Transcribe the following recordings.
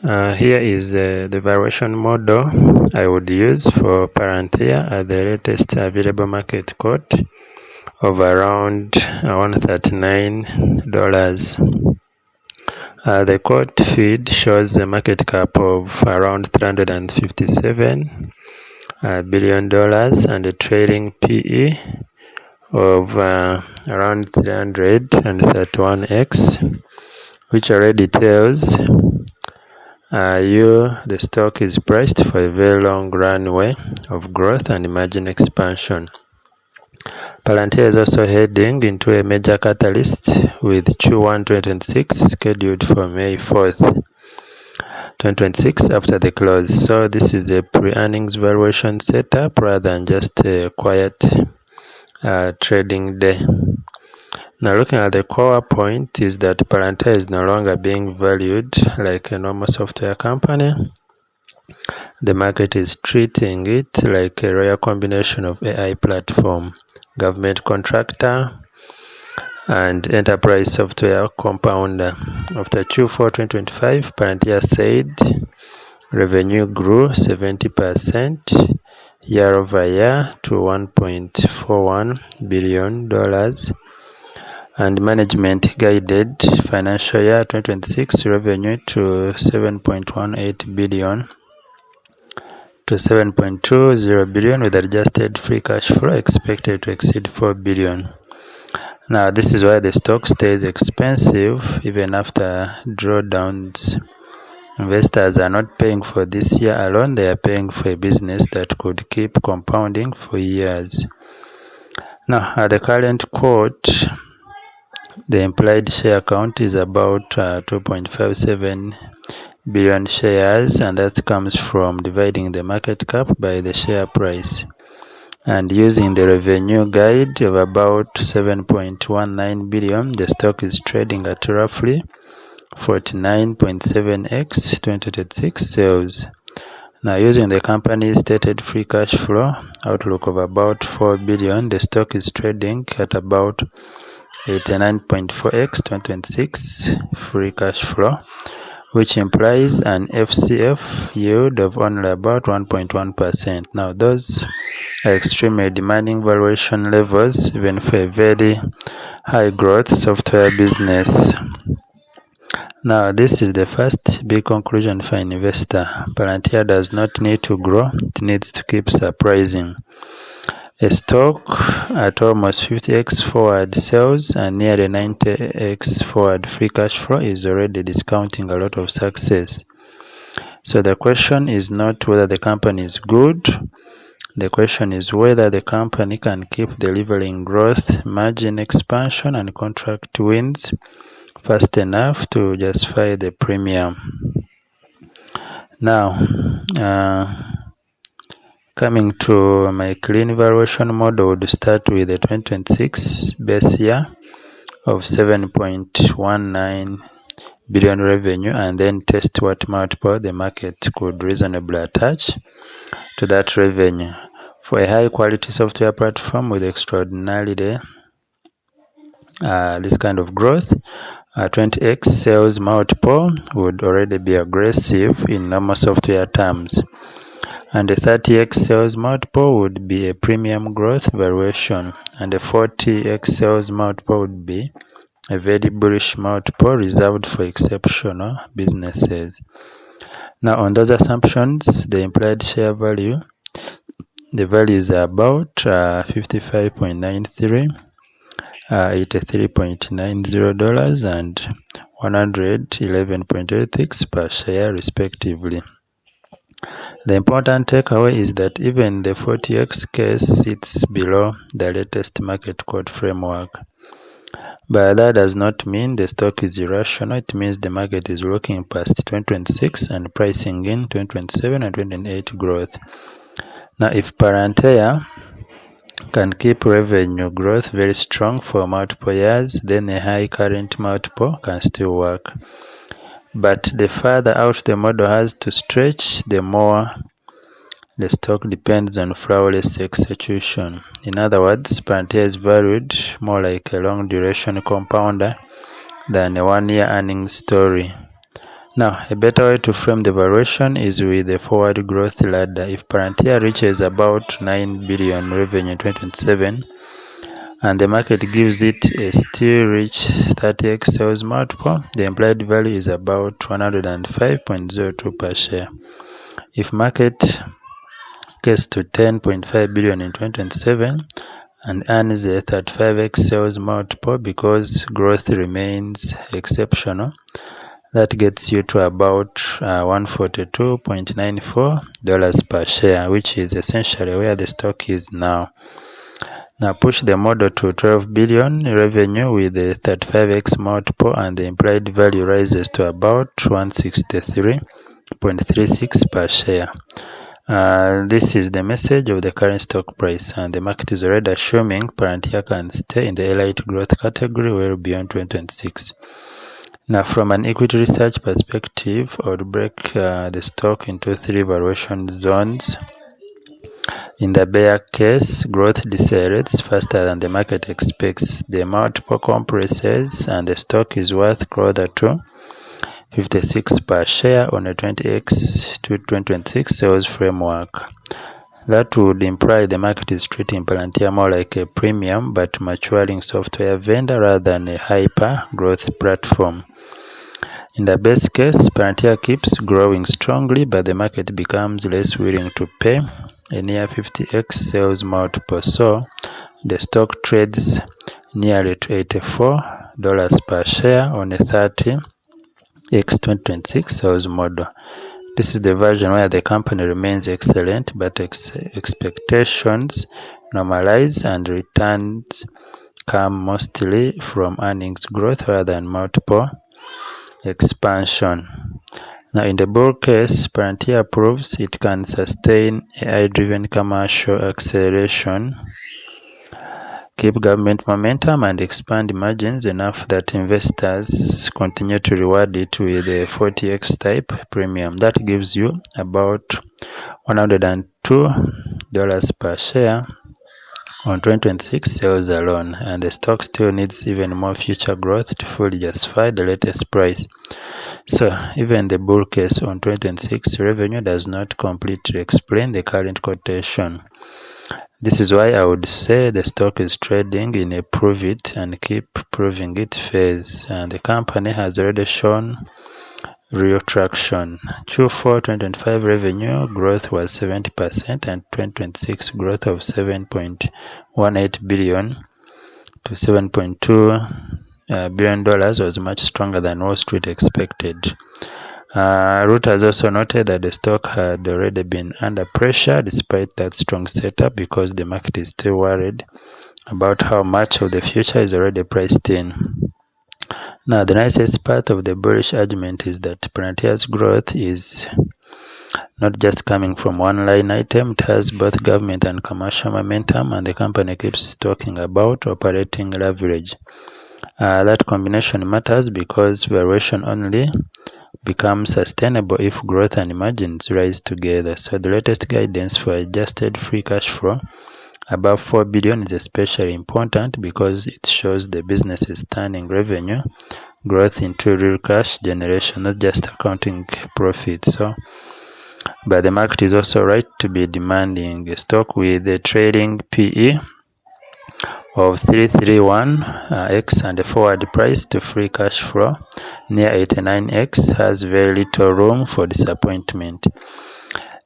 Here is the valuation model I would use for Palantir at the latest available market quote of around $139. The quote feed shows a market cap of around $357 billion and a trailing PE of around 331x, which already tells the stock is priced for a very long runway of growth and margin expansion. Palantir is also heading into a major catalyst with Q1 2026 scheduled for May 4th, 2026 after the close. So this is a pre-earnings valuation setup rather than just a quiet trading day. Now, looking at the core point is that Palantir is no longer being valued like a normal software company. The market is treating it like a rare combination of AI platform, government contractor, and enterprise software compounder. After Q4 2025, Palantir said revenue grew 70% year over year to $1.41 billion. And management guided financial year 2026 revenue to $7.18 billion to $7.20 billion, with adjusted free cash flow expected to exceed $4 billion. Now, this is why the stock stays expensive even after drawdowns. Investors are not paying for this year alone, they are paying for a business that could keep compounding for years. Now, at the current quote, the implied share count is about 2.57 billion shares, and that comes from dividing the market cap by the share price. And using the revenue guide of about 7.19 billion, the stock is trading at roughly 49.7x 2026 sales. Now, using the company's stated free cash flow outlook of about $4 billion, the stock is trading at about 89.4x 2026 free cash flow, which implies an FCF yield of only about 1.1%. Now, those are extremely demanding valuation levels, even for a very high growth software business. Now, this is the first big conclusion for an investor. Palantir does not need to grow, it needs to keep surprising. A stock at almost 50x forward sales and nearly 90x forward free cash flow is already discounting a lot of success. So the question is not whether the company is good, the question is whether the company can keep delivering growth, margin expansion, and contract wins fast enough to justify the premium. Now, coming to my clean valuation model, would start with the 2026 base year of 7.19 billion revenue and then test what multiple the market could reasonably attach to that revenue. For a high quality software platform with extraordinarily this kind of growth, 20x sales multiple would already be aggressive in normal software terms, and a 30x sales multiple would be a premium growth valuation, and a 40x sales multiple would be a very bullish multiple reserved for exceptional businesses. Now, on those assumptions, the implied share value, the values are about 55.93, $83.90 and $111.86 per share respectively. The important takeaway is that even the 40x case sits below the latest market quote framework. But that does not mean the stock is irrational. It means the market is looking past 2026 and pricing in 2027 and 2028 growth. Now, if Palantir can keep revenue growth very strong for multiple years, then a high current multiple can still work. But the further out the model has to stretch, the more the stock depends on flawless execution. In other words, Palantir is valued more like a long duration compounder than a one-year earnings story. Now, a better way to frame the valuation is with the forward growth ladder. If Palantir reaches about 9 billion revenue in 2027 and the market gives it a still rich 30x sales multiple, the implied value is about 105.02 per share. If market gets to 10.5 billion in 2027 and earns a 35x sales multiple because growth remains exceptional, that gets you to about $142.94 per share, which is essentially where the stock is now. Now push the model to 12 billion revenue with a 35x multiple and the implied value rises to about 163.36 per share. This is the message of the current stock price, and the market is already assuming Palantir can stay in the elite growth category well beyond 2026. Now, from an equity research perspective, I would break the stock into 3 valuation zones. In the bear case, growth decelerates faster than the market expects. The multiple compresses and the stock is worth closer to 56 per share on a 20x to 2026 sales framework. That would imply the market is treating Palantir more like a premium but maturing software vendor rather than a hyper growth platform. In the best case, Palantir keeps growing strongly, but the market becomes less willing to pay a near 50x sales multiple, so the stock trades nearly to $84 per share on a 30x 2026 sales model. This is the version where the company remains excellent, but expectations normalize and returns come mostly from earnings growth rather than multiple expansion. Now, in the bull case, Palantir proves it can sustain AI-driven commercial acceleration, keep government momentum, and expand margins enough that investors continue to reward it with a 40x type premium. That gives you about $102 per share on 2026 sales alone, and the stock still needs even more future growth to fully justify the latest price. So even the bull case on 2026 revenue does not completely explain the current quotation. This is why I would say the stock is trading in a prove it and keep proving it phase, and the company has already shown real traction. Q4 2025 revenue growth was 70% and 2026 growth of $7.18 billion to $7.2 billion was much stronger than Wall Street expected. Root has also noted that the stock had already been under pressure despite that strong setup because the market is still worried about how much of the future is already priced in. Now, the nicest part of the bullish argument is that Palantir's growth is not just coming from one line item. It has both government and commercial momentum, and the company keeps talking about operating leverage. That combination matters because valuation only becomes sustainable if growth and margins rise together. So the latest guidance for adjusted free cash flow above 4 billion is especially important because it shows the business is turning revenue growth into real cash generation, not just accounting profit. But the market is also right to be demanding a stock with a trading PE of 331x and a forward price to free cash flow near 89x has very little room for disappointment.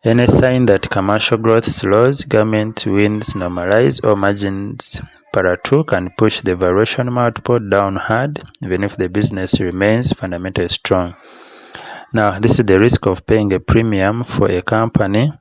Any sign that commercial growth slows, government wins normalize, or margins plateau can push the valuation multiple down hard, even if the business remains fundamentally strong. Now, this is the risk of paying a premium for a company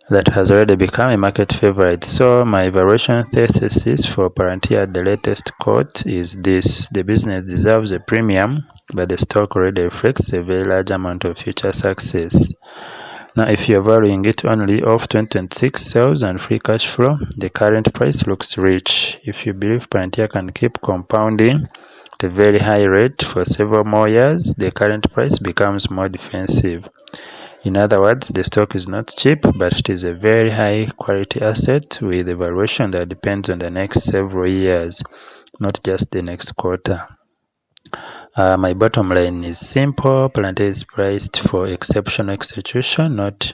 that has already become a market favorite. So my valuation thesis for Palantir at the latest quote is this: the business deserves a premium, but the stock already reflects a very large amount of future success. Now, if you're valuing it only off 2026 sales and free cash flow, the current price looks rich. If you believe Palantir can keep compounding at a very high rate for several more years, the current price becomes more defensive. In other words, the stock is not cheap, but it is a very high quality asset with a valuation that depends on the next several years, not just the next quarter. My bottom line is simple. Palantir is priced for exceptional execution, not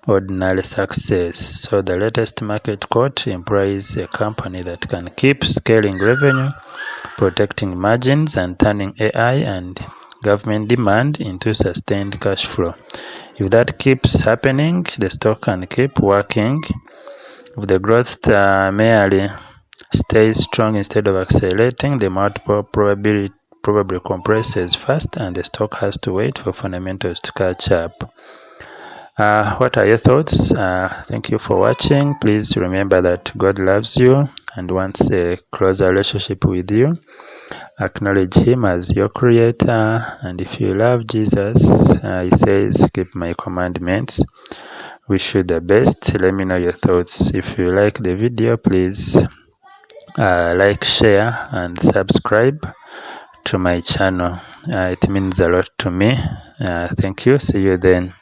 ordinary success. So the latest market quote implies a company that can keep scaling revenue, protecting margins, and turning AI and government demand into sustained cash flow. If that keeps happening, the stock can keep working. If the growth merely stays strong instead of accelerating, the multiple probably compresses fast and the stock has to wait for fundamentals to catch up. What are your thoughts? Thank you for watching. Please remember that God loves you and wants a closer relationship with you. Acknowledge Him as your creator, and if you love Jesus, He says, keep my commandments. Wish you the best. Let me know your thoughts. If you like the video, please like, share, and subscribe to my channel. It means a lot to me. Thank you. See you then.